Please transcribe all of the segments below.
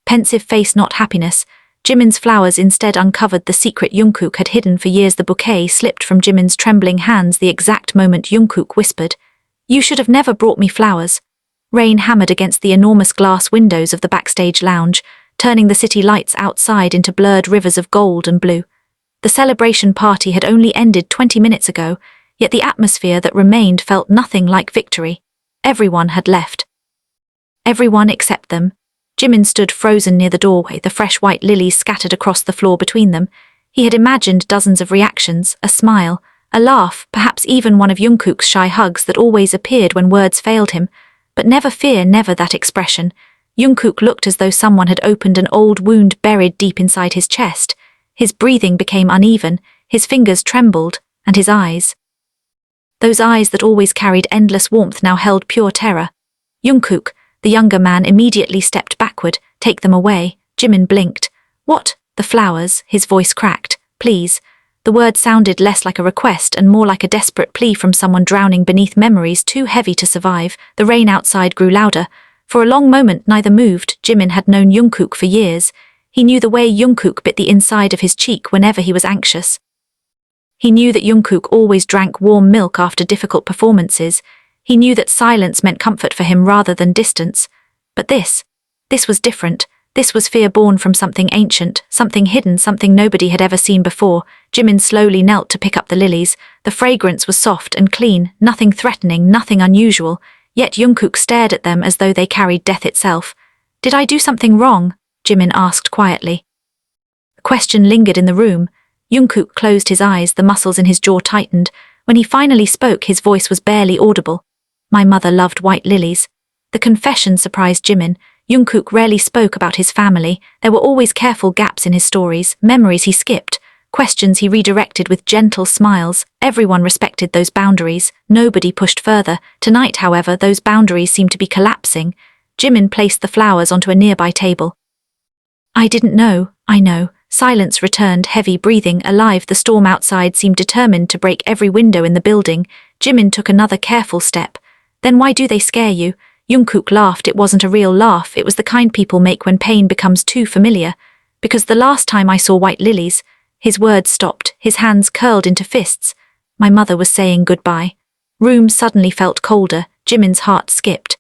pensive face, not happiness. Jimin's flowers instead uncovered the secret Jungkook had hidden for years. The bouquet slipped from Jimin's trembling hands the exact moment Jungkook whispered, "You should have never brought me flowers." Rain hammered against the enormous glass windows of the backstage lounge, turning the city lights outside into blurred rivers of gold and blue. The celebration party had only ended 20 minutes ago, yet the atmosphere that remained felt nothing like victory. Everyone had left. Everyone except them. Jimin stood frozen near the doorway, the fresh white lilies scattered across the floor between them. He had imagined dozens of reactions, a smile, a laugh, perhaps even one of Jungkook's shy hugs that always appeared when words failed him, but never fear, never that expression. Jungkook looked as though someone had opened an old wound buried deep inside his chest. His breathing became uneven, his fingers trembled, and his eyes. Those eyes that always carried endless warmth now held pure terror. Jungkook, the younger man, immediately stepped backward. "Take them away." Jimin blinked. "What?" "The flowers," his voice cracked. "Please." The word sounded less like a request and more like a desperate plea from someone drowning beneath memories too heavy to survive. The rain outside grew louder. For a long moment neither moved. Jimin had known Jungkook for years. He knew the way Jungkook bit the inside of his cheek whenever he was anxious. He knew that Jungkook always drank warm milk after difficult performances. He knew that silence meant comfort for him rather than distance. But this was different. This was fear born from something ancient, something hidden, something nobody had ever seen before. Jimin slowly knelt to pick up the lilies. The fragrance was soft and clean, nothing threatening, nothing unusual. Yet Jungkook stared at them as though they carried death itself. "Did I do something wrong?" Jimin asked quietly. The question lingered in the room. Jungkook closed his eyes, the muscles in his jaw tightened. When he finally spoke, his voice was barely audible. "My mother loved white lilies." The confession surprised Jimin. Jungkook rarely spoke about his family. There were always careful gaps in his stories, memories he skipped, questions he redirected with gentle smiles. Everyone respected those boundaries. Nobody pushed further. Tonight, however, those boundaries seemed to be collapsing. Jimin placed the flowers onto a nearby table. "I didn't know." "I know." Silence returned, heavy breathing, alive. The storm outside seemed determined to break every window in the building. Jimin took another careful step. "Then why do they scare you?" Jungkook laughed. It wasn't a real laugh, it was the kind people make when pain becomes too familiar. "Because the last time I saw white lilies..." His words stopped, his hands curled into fists. "My mother was saying goodbye." Room suddenly felt colder. Jimin's heart skipped.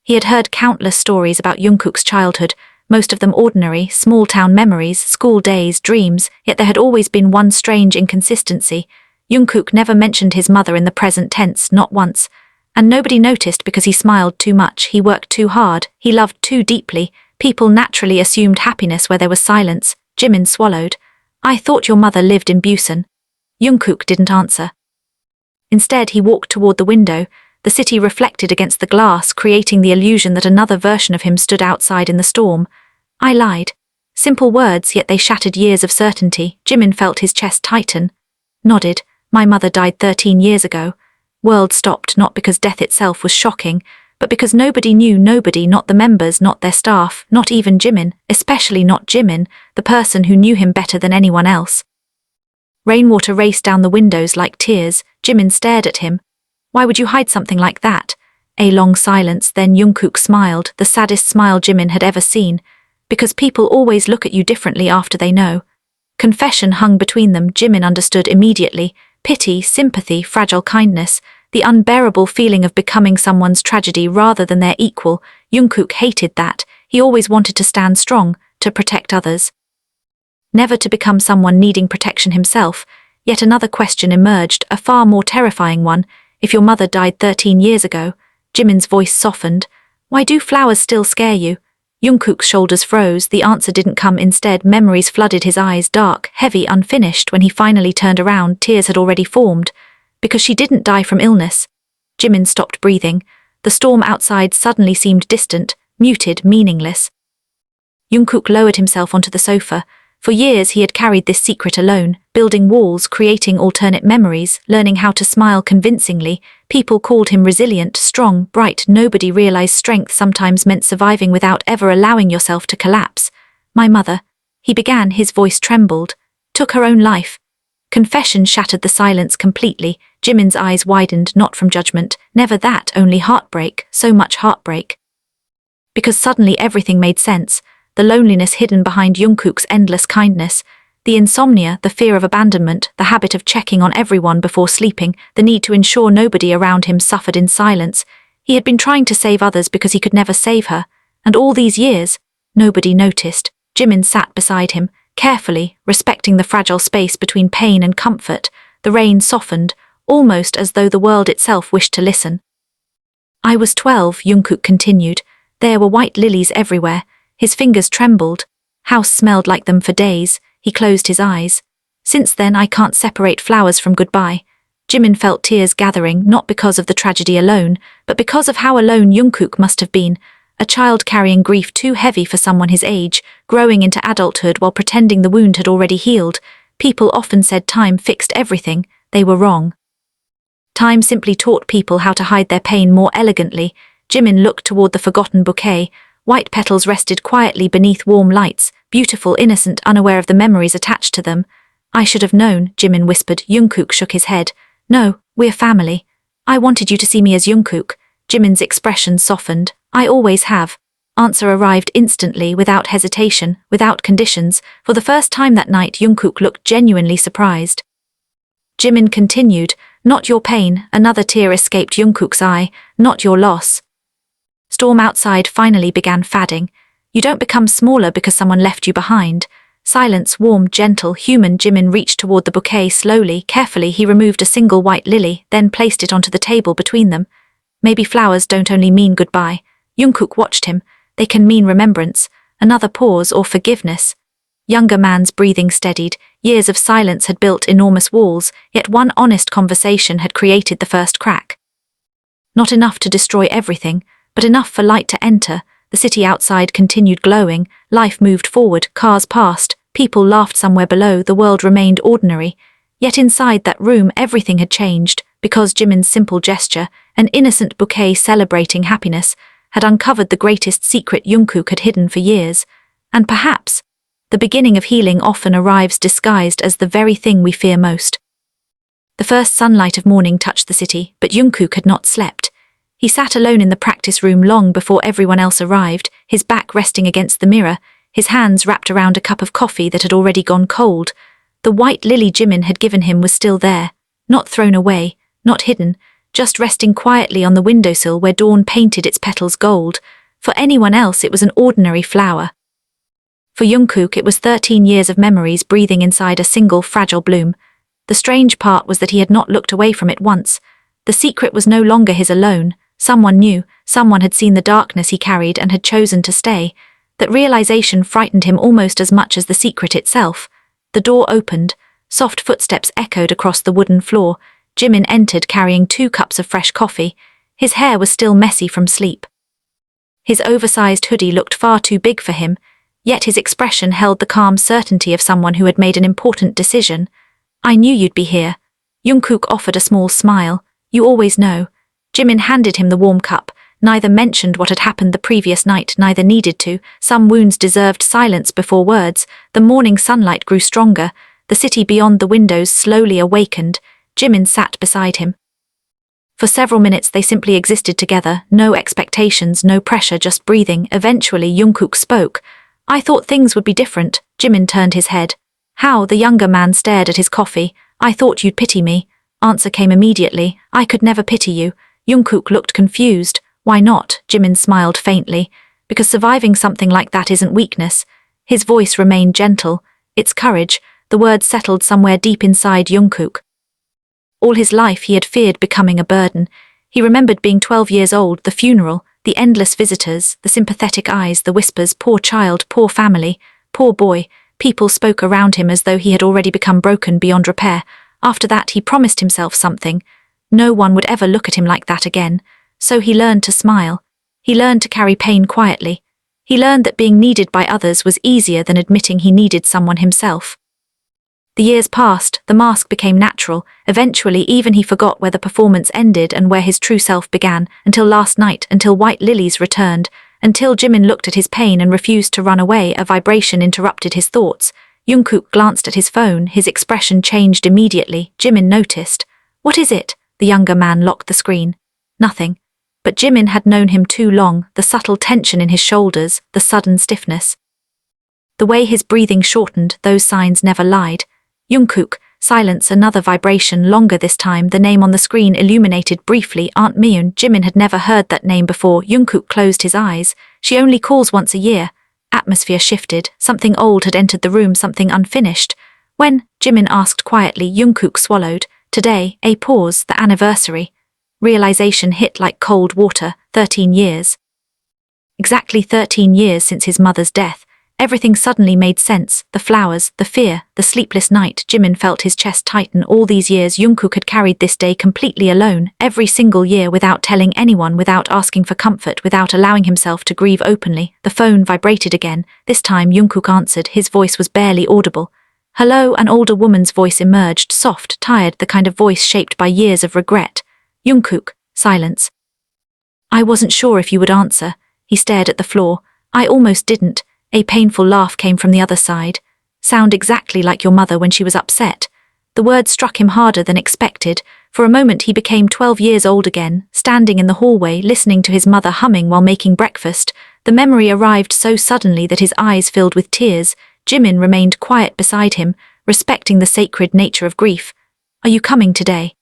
He had heard countless stories about Jungkook's childhood, most of them ordinary, small-town memories, school days, dreams, yet there had always been one strange inconsistency. Jungkook never mentioned his mother in the present tense, not once. And nobody noticed because he smiled too much, he worked too hard, he loved too deeply. People naturally assumed happiness where there was silence. Jimin swallowed. "I thought your mother lived in Busan." Jungkook didn't answer. Instead, he walked toward the window. The city reflected against the glass, creating the illusion that another version of him stood outside in the storm. "I lied." Simple words, yet they shattered years of certainty. Jimin felt his chest tighten. Nodded. "My mother died 13 years ago." World stopped, not because death itself was shocking, but because nobody knew, nobody, not the members, not their staff, not even Jimin, especially not Jimin, the person who knew him better than anyone else. Rainwater raced down the windows like tears. Jimin stared at him. "Why would you hide something like that?" A long silence, then Jungkook smiled, the saddest smile Jimin had ever seen. "Because people always look at you differently after they know." Confession hung between them. Jimin understood immediately. Pity, sympathy, fragile kindness, the unbearable feeling of becoming someone's tragedy rather than their equal. Jungkook hated that. He always wanted to stand strong, to protect others. Never to become someone needing protection himself. Yet another question emerged, a far more terrifying one. "If your mother died 13 years ago," Jimin's voice softened, "why do flowers still scare you?" Jungkook's shoulders froze. The answer didn't come. Instead, memories flooded his eyes, dark, heavy, unfinished. When he finally turned around, tears had already formed. "Because she didn't die from illness." Jimin stopped breathing. The storm outside suddenly seemed distant, muted, meaningless. Jungkook lowered himself onto the sofa. For years he had carried this secret alone, building walls, creating alternate memories, learning how to smile convincingly. People called him resilient, strong, bright. Nobody realized strength sometimes meant surviving without ever allowing yourself to collapse. "My mother," he began, his voice trembled, "took her own life." Confession shattered the silence completely. Jimin's eyes widened, not from judgment, never that, only heartbreak, so much heartbreak. Because suddenly everything made sense. the loneliness hidden behind Jungkook's endless kindness, the insomnia, the fear of abandonment, the habit of checking on everyone before sleeping, the need to ensure nobody around him suffered in silence. He had been trying to save others because he could never save her, and all these years, nobody noticed. Jimin sat beside him, carefully, respecting the fragile space between pain and comfort. The rain softened, almost as though the world itself wished to listen. "I was 12, Jungkook continued. There were white lilies everywhere. His fingers trembled. House smelled like them for days. He closed his eyes. Since then I can't separate flowers from goodbye." Jimin felt tears gathering, not because of the tragedy alone, but because of how alone Jungkook must have been. A child carrying grief too heavy for someone his age, growing into adulthood while pretending the wound had already healed. People often said time fixed everything. They were wrong. Time simply taught people how to hide their pain more elegantly. Jimin looked toward the forgotten bouquet. White petals rested quietly beneath warm lights, beautiful, innocent, unaware of the memories attached to them. "I should have known," Jimin whispered. Jungkook shook his head. "No, we're family. I wanted you to see me as Jungkook." Jimin's expression softened. "I always have." Answer arrived instantly, without hesitation, without conditions. For the first time that night, Jungkook looked genuinely surprised. Jimin continued, "Not your pain." Another tear escaped Jungkook's eye. "Not your loss." Storm outside finally began fading. You don't become smaller because someone left you behind. Silence, warm, gentle, human. Jimin reached toward the bouquet slowly, carefully. He removed a single white lily, then placed it onto the table between them. "Maybe flowers don't only mean goodbye." Jungkook watched him. "They can mean remembrance, another pause, or forgiveness." Younger man's breathing steadied. Years of silence had built enormous walls, yet one honest conversation had created the first crack. Not enough to destroy everything, but enough for light to enter. The city outside continued glowing. Life moved forward. Cars passed. People laughed somewhere below. The world remained ordinary. Yet inside that room everything had changed, because Jimin's simple gesture, an innocent bouquet celebrating happiness, had uncovered the greatest secret Jungkook had hidden for years. And perhaps, the beginning of healing often arrives disguised as the very thing we fear most. The first sunlight of morning touched the city, but Jungkook had not slept. He sat alone in the practice room long before everyone else arrived, his back resting against the mirror, his hands wrapped around a cup of coffee that had already gone cold. The white lily Jimin had given him was still there, not thrown away, not hidden, just resting quietly on the windowsill where dawn painted its petals gold. For anyone else it was an ordinary flower. For Jungkook it was 13 years of memories breathing inside a single fragile bloom. The strange part was that he had not looked away from it once. The secret was no longer his alone. Someone knew, someone had seen the darkness he carried and had chosen to stay. That realization frightened him almost as much as the secret itself. The door opened. Soft footsteps echoed across the wooden floor. Jimin entered carrying 2 cups of fresh coffee. His hair was still messy from sleep. His oversized hoodie looked far too big for him, yet his expression held the calm certainty of someone who had made an important decision. "I knew you'd be here." Jungkook offered a small smile. "You always know." Jimin handed him the warm cup. Neither mentioned what had happened the previous night, neither needed to. Some wounds deserved silence before words. The morning sunlight grew stronger. The city beyond the windows slowly awakened. Jimin sat beside him. For several minutes they simply existed together, no expectations, no pressure, just breathing. Eventually Jungkook spoke. "I thought things would be different." Jimin turned his head. "How?" The younger man stared at his coffee. "I thought you'd pity me." Answer came immediately. "I could never pity you." Jungkook looked confused. "Why not?" Jimin smiled faintly. "Because surviving something like that isn't weakness." His voice remained gentle. "It's courage." The words settled somewhere deep inside Jungkook. All his life he had feared becoming a burden. He remembered being 12 years old, the funeral, the endless visitors, the sympathetic eyes, the whispers, "Poor child, poor family, poor boy." People spoke around him as though he had already become broken beyond repair. After that he promised himself something. No one would ever look at him like that again. So he learned to smile. He learned to carry pain quietly. He learned that being needed by others was easier than admitting he needed someone himself. The years passed, the mask became natural. Eventually even he forgot where the performance ended and where his true self began, until last night, until white lilies returned, until Jimin looked at his pain and refused to run away. A vibration interrupted his thoughts. Jungkook glanced at his phone. His expression changed immediately. Jimin noticed. "What is it?" The younger man locked the screen. "Nothing." But Jimin had known him too long, the subtle tension in his shoulders, the sudden stiffness. The way his breathing shortened, those signs never lied. Jungkook, silence, another vibration, longer this time. The name on the screen illuminated briefly. Aunt Mion. Jimin had never heard that name before. Jungkook closed his eyes. She only calls once a year. Atmosphere shifted. Something old had entered the room, something unfinished. When? Jimin asked quietly. Jungkook swallowed. Today, a pause, the anniversary. Realization hit like cold water. 13 years. Exactly 13 years since his mother's death. Everything suddenly made sense. The flowers, the fear, the sleepless night. Jimin felt his chest tighten. All these years Jungkook had carried this day completely alone, every single year, without telling anyone, without asking for comfort, without allowing himself to grieve openly. The phone vibrated again. This time Jungkook answered. His voice was barely audible. Hello, an older woman's voice emerged, soft, tired, the kind of voice shaped by years of regret. Jungkook, silence. I wasn't sure if you would answer. He stared at the floor. I almost didn't. A painful laugh came from the other side. Sound exactly like your mother when she was upset. The words struck him harder than expected. For a moment he became 12 years old again, standing in the hallway, listening to his mother humming while making breakfast. The memory arrived so suddenly that his eyes filled with tears. Jimin remained quiet beside him, respecting the sacred nature of grief. Are you coming today?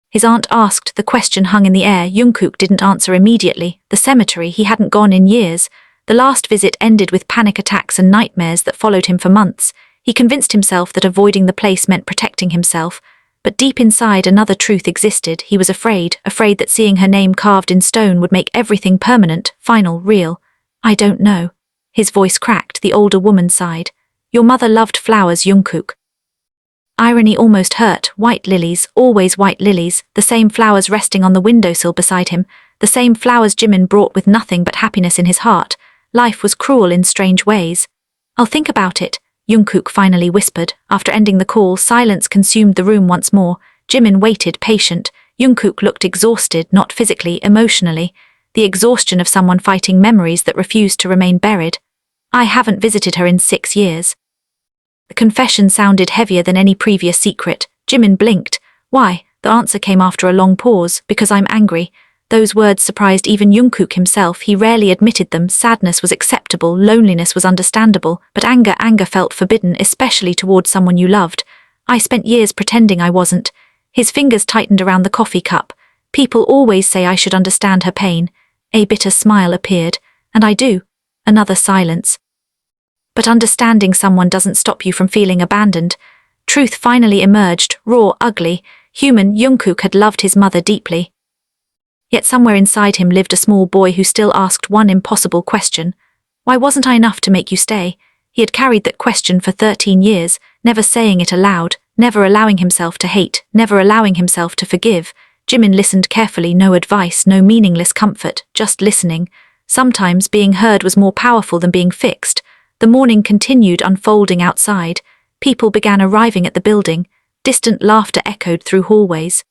His aunt asked. The question hung in the air. Jungkook didn't answer immediately. The cemetery, he hadn't gone in years. The last visit ended with panic attacks and nightmares that followed him for months. He convinced himself that avoiding the place meant protecting himself. But deep inside another truth existed. He was afraid that seeing her name carved in stone would make everything permanent, final, real. I don't know. His voice cracked. The older woman sighed. Your mother loved flowers, Jungkook. Irony almost hurt. White lilies, always white lilies, the same flowers resting on the windowsill beside him, the same flowers Jimin brought with nothing but happiness in his heart. Life was cruel in strange ways. I'll think about it, Jungkook finally whispered. After ending the call, silence consumed the room once more. Jimin waited, patient. Jungkook looked exhausted, not physically, emotionally. The exhaustion of someone fighting memories that refused to remain buried. I haven't visited her in 6 years. The confession sounded heavier than any previous secret. Jimin blinked. Why? The answer came after a long pause. Because I'm angry. Those words surprised even Jungkook himself. He rarely admitted them. Sadness was acceptable, loneliness was understandable, but anger felt forbidden, especially towards someone you loved. I spent years pretending I wasn't. His fingers tightened around the coffee cup. People always say I should understand her pain. A bitter smile appeared. And I do. Another silence. But understanding someone doesn't stop you from feeling abandoned. Truth finally emerged, raw, ugly, human. Jungkook had loved his mother deeply. Yet somewhere inside him lived a small boy who still asked one impossible question. Why wasn't I enough to make you stay? He had carried that question for 13 years, never saying it aloud, never allowing himself to hate, never allowing himself to forgive. Jimin listened carefully, no advice, no meaningless comfort, just listening. Sometimes being heard was more powerful than being fixed. The morning continued unfolding outside. People began arriving at the building. Distant laughter echoed through hallways.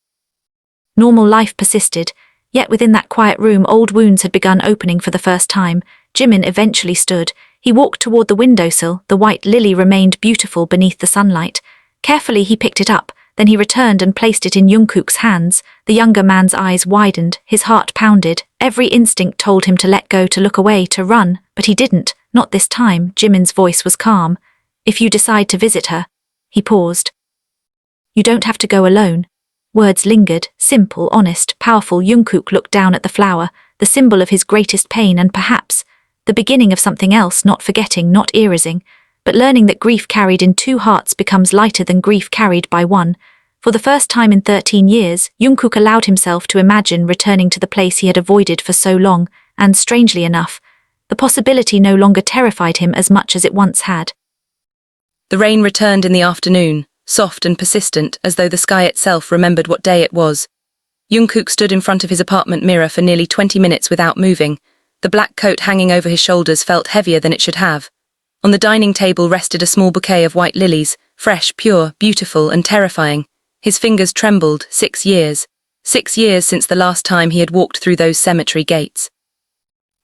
Normal life persisted. Yet within that quiet room old wounds had begun opening for the first time. Jimin eventually stood. He walked toward the windowsill. The white lily remained beautiful beneath the sunlight. Carefully he picked it up, then he returned and placed it in Jungkook's hands. The younger man's eyes widened, his heart pounded. Every instinct told him to let go, to look away, to run, but he didn't. Not this time. Jimin's voice was calm. If you decide to visit her. He paused. You don't have to go alone. Words lingered, simple, honest, powerful. Jungkook looked down at the flower, the symbol of his greatest pain and perhaps the beginning of something else, not forgetting, not erasing, but learning that grief carried in 2 hearts becomes lighter than grief carried by 1. For the first time in 13 years, Jungkook allowed himself to imagine returning to the place he had avoided for so long, and strangely enough, the possibility no longer terrified him as much as it once had. The rain returned in the afternoon, soft and persistent, as though the sky itself remembered what day it was. Jungkook stood in front of his apartment mirror for nearly 20 minutes without moving. The black coat hanging over his shoulders felt heavier than it should have. On the dining table rested a small bouquet of white lilies, fresh, pure, beautiful, and terrifying. His fingers trembled. 6 years. 6 years since the last time he had walked through those cemetery gates.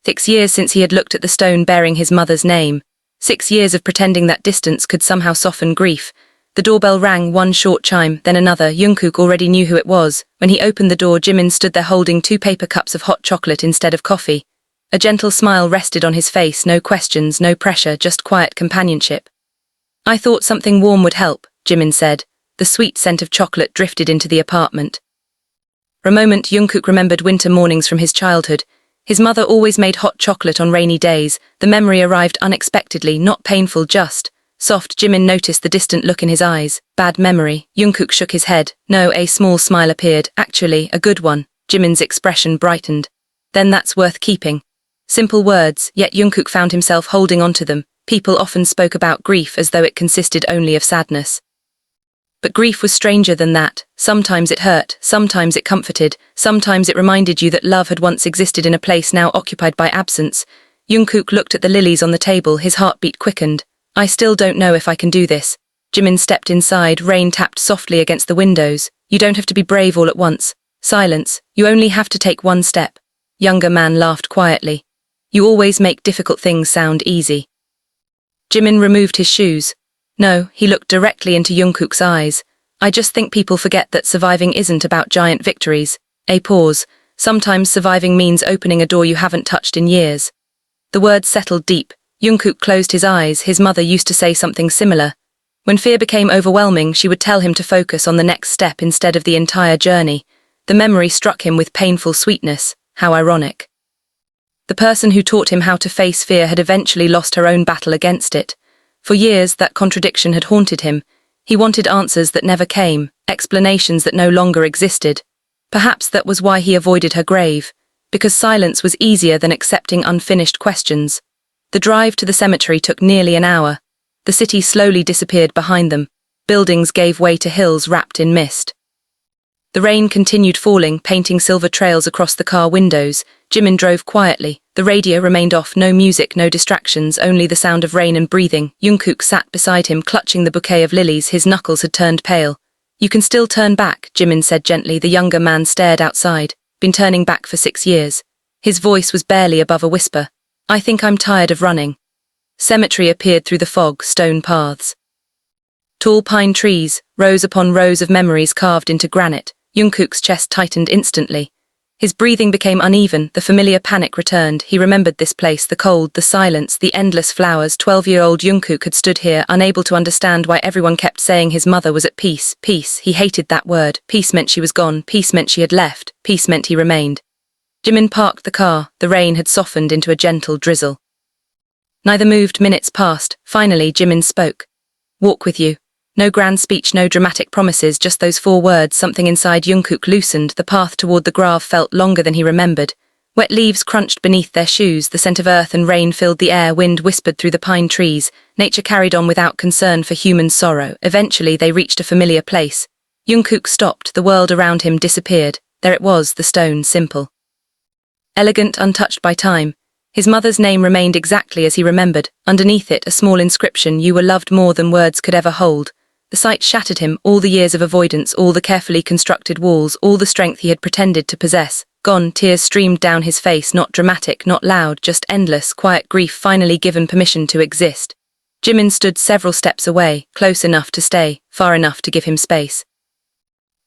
6 years since he had looked at the stone bearing his mother's name. 6 years of pretending that distance could somehow soften grief. The doorbell rang, one short chime, then another. Jungkook already knew who it was. When he opened the door, Jimin stood there holding 2 paper cups of hot chocolate instead of coffee. A gentle smile rested on his face, no questions, no pressure, just quiet companionship. I thought something warm would help, Jimin said. The sweet scent of chocolate drifted into the apartment. For a moment, Jungkook remembered winter mornings from his childhood. His mother always made hot chocolate on rainy days. The memory arrived unexpectedly, not painful, just soft. Jimin noticed the distant look in his eyes. Bad memory. Jungkook shook his head. No, a small smile appeared. Actually, a good one. Jimin's expression brightened. Then that's worth keeping. Simple words, yet Jungkook found himself holding on to them. People often spoke about grief as though it consisted only of sadness. But grief was stranger than that. Sometimes it hurt, sometimes it comforted, sometimes it reminded you that love had once existed in a place now occupied by absence. Jungkook looked at the lilies on the table, his heartbeat quickened. I still don't know if I can do this. Jimin stepped inside, rain tapped softly against the windows. You don't have to be brave all at once. Silence, you only have to take one step. Younger man laughed quietly. You always make difficult things sound easy. Jimin removed his shoes. No, he looked directly into Jungkook's eyes. I just think people forget that surviving isn't about giant victories. A pause. Sometimes surviving means opening a door you haven't touched in years. The words settled deep. Jungkook closed his eyes. His mother used to say something similar. When fear became overwhelming, she would tell him to focus on the next step instead of the entire journey. The memory struck him with painful sweetness. How ironic. The person who taught him how to face fear had eventually lost her own battle against it. For years, that contradiction had haunted him. He wanted answers that never came, explanations that no longer existed. Perhaps that was why he avoided her grave, because silence was easier than accepting unfinished questions. The drive to the cemetery took nearly an hour. The city slowly disappeared behind them. Buildings gave way to hills wrapped in mist. The rain continued falling, painting silver trails across the car windows. Jimin drove quietly. The radio remained off, no music, no distractions, only the sound of rain and breathing. Jungkook sat beside him, clutching the bouquet of lilies. His knuckles had turned pale. You can still turn back, Jimin said gently. The younger man stared outside. Been turning back for 6 years. His voice was barely above a whisper. I think I'm tired of running. Cemetery appeared through the fog, stone paths. Tall pine trees, rows upon rows of memories carved into granite. Jungkook's chest tightened instantly. His breathing became uneven, the familiar panic returned. He remembered this place, the cold, the silence, the endless flowers. 12-year-old Jungkook had stood here, unable to understand why everyone kept saying his mother was at peace. Peace, he hated that word. Peace meant she was gone, peace meant she had left, peace meant he remained. Jimin parked the car. The rain had softened into a gentle drizzle. Neither moved. Minutes passed. Finally, Jimin spoke. Walk with you. No grand speech, no dramatic promises, just those 4 words. Something inside Jungkook loosened. The path toward the grave felt longer than he remembered. Wet leaves crunched beneath their shoes. The scent of earth and rain filled the air. Wind whispered through the pine trees. Nature carried on without concern for human sorrow. Eventually, they reached a familiar place. Jungkook stopped. The world around him disappeared. There it was, the stone, simple. Elegant, untouched by time. His mother's name remained exactly as he remembered. Underneath it, a small inscription, you were loved more than words could ever hold. The sight shattered him, all the years of avoidance, all the carefully constructed walls, all the strength he had pretended to possess. Gone, tears streamed down his face, not dramatic, not loud, just endless, quiet grief finally given permission to exist. Jimin stood several steps away, close enough to stay, far enough to give him space.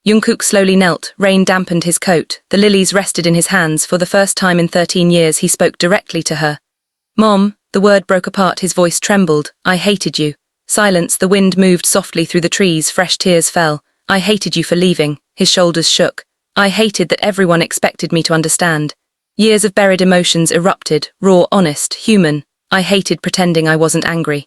Jungkook slowly knelt, rain dampened his coat, the lilies rested in his hands. For the first time in 13 years he spoke directly to her. Mom, the word broke apart, his voice trembled. I hated you. Silence, the wind moved softly through the trees, fresh tears fell. I hated you for leaving. His shoulders shook. I hated that everyone expected me to understand. Years of buried emotions erupted, raw, honest, human. I hated pretending I wasn't angry.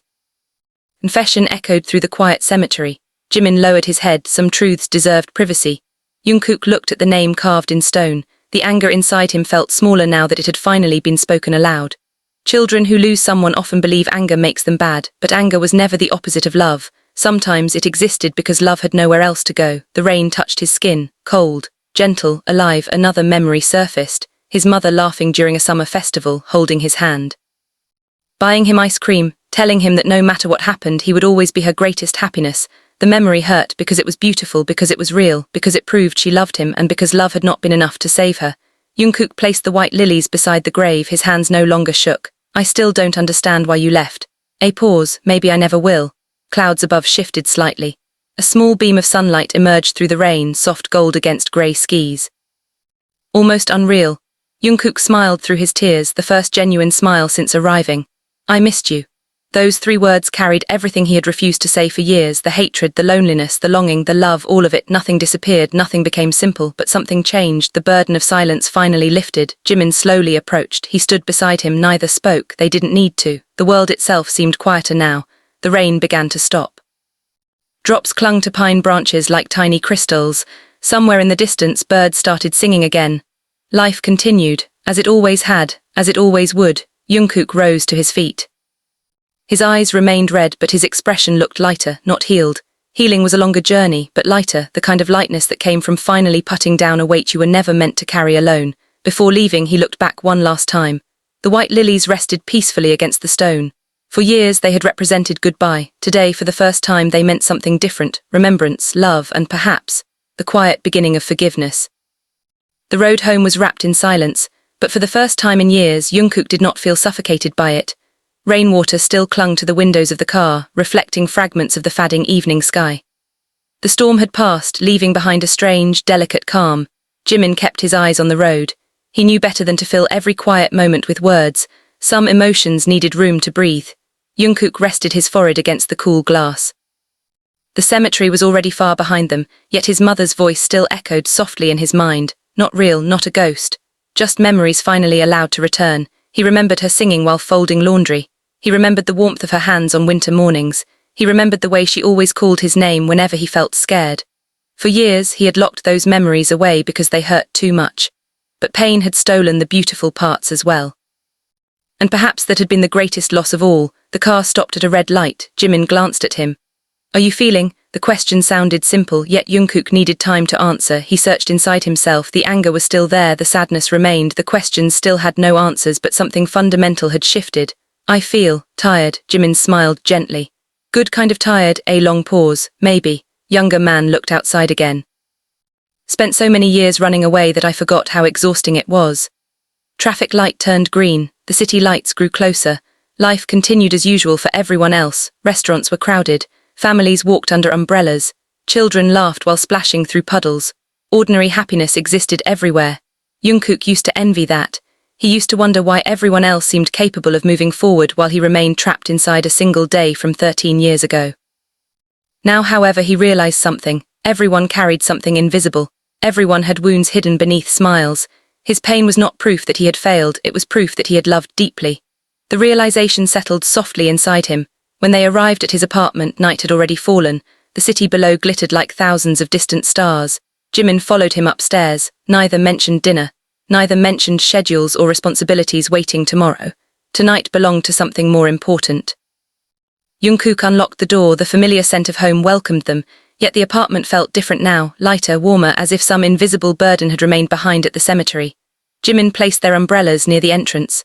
Confession echoed through the quiet cemetery. Jimin lowered his head. Some truths deserved privacy. Jungkook looked at the name carved in stone. The anger inside him felt smaller now that it had finally been spoken aloud. Children who lose someone often believe anger makes them bad, but anger was never the opposite of love. Sometimes it existed because love had nowhere else to go. The rain touched his skin, cold, gentle, alive. Another memory surfaced, his mother laughing during a summer festival, holding his hand. Buying him ice cream, telling him that no matter what happened, he would always be her greatest happiness. The memory hurt because it was beautiful, because it was real, because it proved she loved him, and because love had not been enough to save her. Jungkook placed the white lilies beside the grave, his hands no longer shook. I still don't understand why you left. A pause, maybe I never will. Clouds above shifted slightly. A small beam of sunlight emerged through the rain, soft gold against grey skies. Almost unreal. Jungkook smiled through his tears, the first genuine smile since arriving. I missed you. Those 3 words carried everything he had refused to say for years, the hatred, the loneliness, the longing, the love, all of it. Nothing disappeared, nothing became simple, but something changed. The burden of silence finally lifted. Jimin slowly approached. He stood beside him, neither spoke, they didn't need to. The world itself seemed quieter now. The rain began to stop. Drops clung to pine branches like tiny crystals. Somewhere in the distance, birds started singing again. Life continued, as it always had, as it always would. Jungkook rose to his feet. His eyes remained red, but his expression looked lighter, not healed. Healing was a longer journey, but lighter, the kind of lightness that came from finally putting down a weight you were never meant to carry alone. Before leaving, he looked back one last time. The white lilies rested peacefully against the stone. For years they had represented goodbye. Today, for the first time, they meant something different: remembrance, love, and perhaps the quiet beginning of forgiveness. The road home was wrapped in silence, but for the first time in years, Jungkook did not feel suffocated by it. Rainwater still clung to the windows of the car, reflecting fragments of the fading evening sky. The storm had passed, leaving behind a strange, delicate calm. Jimin kept his eyes on the road. He knew better than to fill every quiet moment with words. Some emotions needed room to breathe. Jungkook rested his forehead against the cool glass. The cemetery was already far behind them, yet his mother's voice still echoed softly in his mind. Not real, not a ghost. Just memories finally allowed to return. He remembered her singing while folding laundry. He remembered the warmth of her hands on winter mornings. He remembered the way she always called his name whenever he felt scared. For years, he had locked those memories away because they hurt too much. But pain had stolen the beautiful parts as well. And perhaps that had been the greatest loss of all. The car stopped at a red light. Jimin glanced at him. Are you feeling? The question sounded simple, yet Jungkook needed time to answer. He searched inside himself. The anger was still there, the sadness remained, the questions still had no answers, but something fundamental had shifted. I feel tired, Jimin smiled gently. Good kind of tired, a long pause, maybe. Younger man looked outside again. Spent so many years running away that I forgot how exhausting it was. Traffic light turned green, the city lights grew closer. Life continued as usual for everyone else. Restaurants were crowded. Families walked under umbrellas. Children laughed while splashing through puddles. Ordinary happiness existed everywhere. Jungkook used to envy that. He used to wonder why everyone else seemed capable of moving forward while he remained trapped inside a single day from 13 years ago. Now, however, he realized something. Everyone carried something invisible. Everyone had wounds hidden beneath smiles. His pain was not proof that he had failed, it was proof that he had loved deeply. The realization settled softly inside him. When they arrived at his apartment, night had already fallen. The city below glittered like thousands of distant stars. Jimin followed him upstairs. Neither mentioned dinner. Neither mentioned schedules or responsibilities waiting tomorrow. Tonight belonged to something more important. Jungkook unlocked the door, the familiar scent of home welcomed them, yet the apartment felt different now, lighter, warmer, as if some invisible burden had remained behind at the cemetery. Jimin placed their umbrellas near the entrance.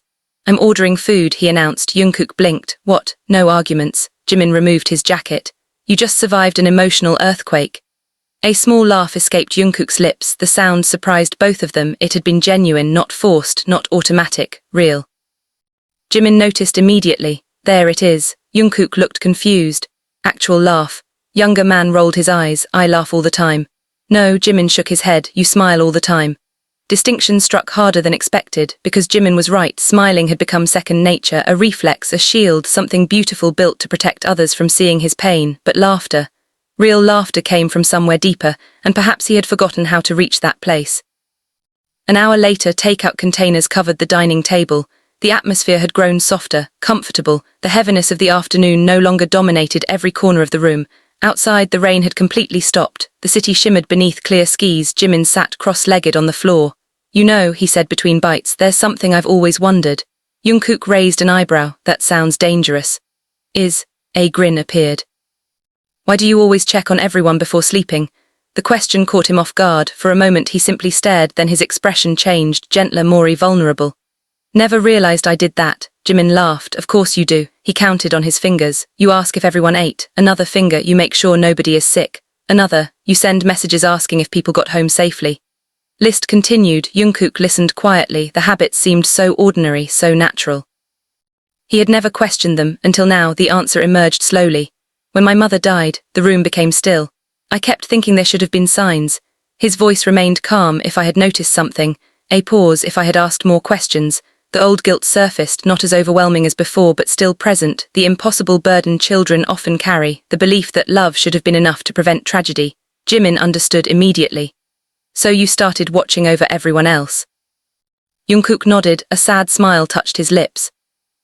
I'm ordering food, he announced. Jungkook blinked. What? No arguments. Jimin removed his jacket. You just survived an emotional earthquake. A small laugh escaped Jungkook's lips. The sound surprised both of them. It had been genuine, not forced, not automatic, real. Jimin noticed immediately. There it is. Jungkook looked confused. Actual laugh. Younger man rolled his eyes. I laugh all the time. No, Jimin shook his head. You smile all the time. Distinction struck harder than expected, because Jimin was right. Smiling had become second nature, a reflex, a shield, something beautiful built to protect others from seeing his pain. But laughter. Real laughter came from somewhere deeper, and perhaps he had forgotten how to reach that place. An hour later, takeout containers covered the dining table. The atmosphere had grown softer, comfortable. The heaviness of the afternoon no longer dominated every corner of the room. Outside, the rain had completely stopped. The city shimmered beneath clear skies. Jimin sat cross-legged on the floor. You know, he said between bites, there's something I've always wondered. Jungkook raised an eyebrow. That sounds dangerous. A grin appeared. Why do you always check on everyone before sleeping? The question caught him off guard. For a moment he simply stared, then his expression changed, gentler, more vulnerable. Never realized I did that. Jimin laughed. Of course you do. He counted on his fingers. You ask if everyone ate. Another finger, you make sure nobody is sick. Another, you send messages asking if people got home safely. List continued. Jungkook listened quietly. The habits seemed so ordinary, so natural. He had never questioned them, until now the answer emerged slowly. When my mother died, the room became still. I kept thinking there should have been signs. His voice remained calm. If I had noticed something, A pause. If I had asked more questions, the old guilt surfaced, not as overwhelming as before, but still present, the impossible burden children often carry, the belief that love should have been enough to prevent tragedy. Jimin understood immediately. So you started watching over everyone else? Jungkook nodded, a sad smile touched his lips.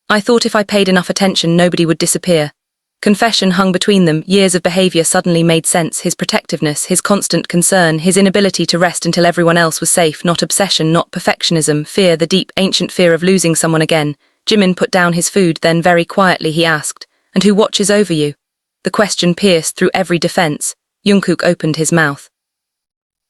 I thought if I paid enough attention nobody would disappear. Confession hung between them, years of behavior suddenly made sense, his protectiveness, his constant concern, his inability to rest until everyone else was safe, not obsession, not perfectionism, fear, the deep, ancient fear of losing someone again. Jimin put down his food, then very quietly he asked, "And who watches over you?" The question pierced through every defense. Jungkook opened his mouth.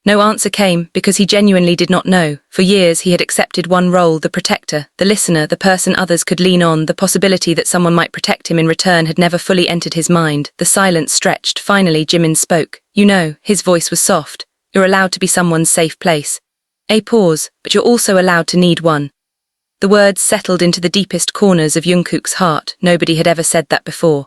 No answer came, because he genuinely did not know. For years he had accepted one role, the protector, the listener, the person others could lean on. The possibility that someone might protect him in return had never fully entered his mind. The silence stretched. Finally Jimin spoke. "You know," his voice was soft, "you're allowed to be someone's safe place." A pause, "But you're also allowed to need one." The words settled into the deepest corners of Jungkook's heart. Nobody had ever said that before.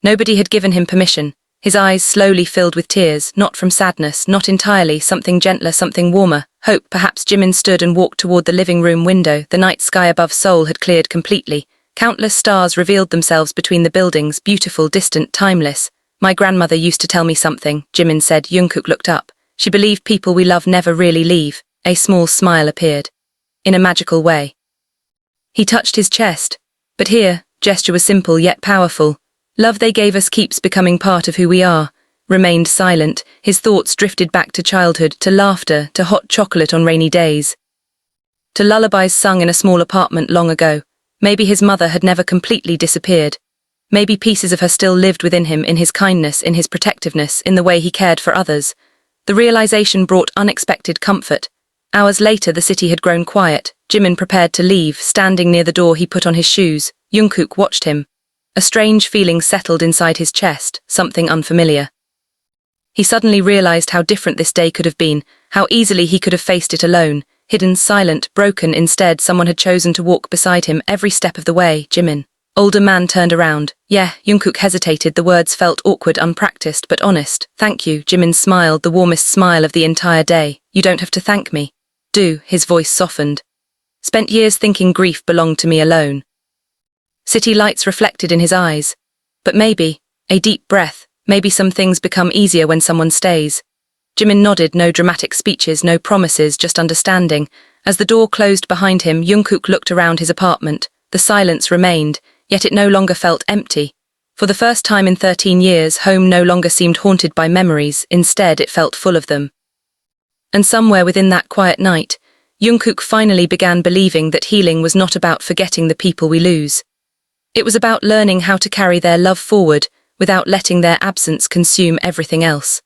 Nobody had given him permission. His eyes slowly filled with tears, not from sadness, not entirely, something gentler, something warmer, hope. Perhaps. Jimin stood and walked toward the living room window. The night sky above Seoul had cleared completely. Countless stars revealed themselves between the buildings, beautiful, distant, timeless. "My grandmother used to tell me something," Jimin said. Jungkook looked up. "She believed people we love never really leave." A small smile appeared. "In a magical way." He touched his chest. "But here," gesture was simple yet powerful. "Love they gave us keeps becoming part of who we are." Remained silent, his thoughts drifted back to childhood, to laughter, to hot chocolate on rainy days, to lullabies sung in a small apartment long ago. Maybe his mother had never completely disappeared. Maybe pieces of her still lived within him, in his kindness, in his protectiveness, in the way he cared for others. The realization brought unexpected comfort. Hours later the city had grown quiet. Jimin prepared to leave. Standing near the door he put on his shoes. Jungkook watched him. A strange feeling settled inside his chest, something unfamiliar. He suddenly realized how different this day could have been, how easily he could have faced it alone, hidden, silent, broken. Instead, someone had chosen to walk beside him every step of the way. Jimin. Older man turned around. "Yeah." Jungkook hesitated. The words felt awkward, unpracticed, but honest. "Thank you." Jimin smiled, the warmest smile of the entire day. "You don't have to thank me." "Do." His voice softened. "Spent years thinking grief belonged to me alone." City lights reflected in his eyes. "But maybe," a deep breath, "maybe some things become easier when someone stays." Jimin nodded. No dramatic speeches, no promises, just understanding. As the door closed behind him, Jungkook looked around his apartment. The silence remained, yet it no longer felt empty. For the first time in 13 years, home no longer seemed haunted by memories. Instead, it felt full of them. And somewhere within that quiet night, Jungkook finally began believing that healing was not about forgetting the people we lose. It was about learning how to carry their love forward without letting their absence consume everything else.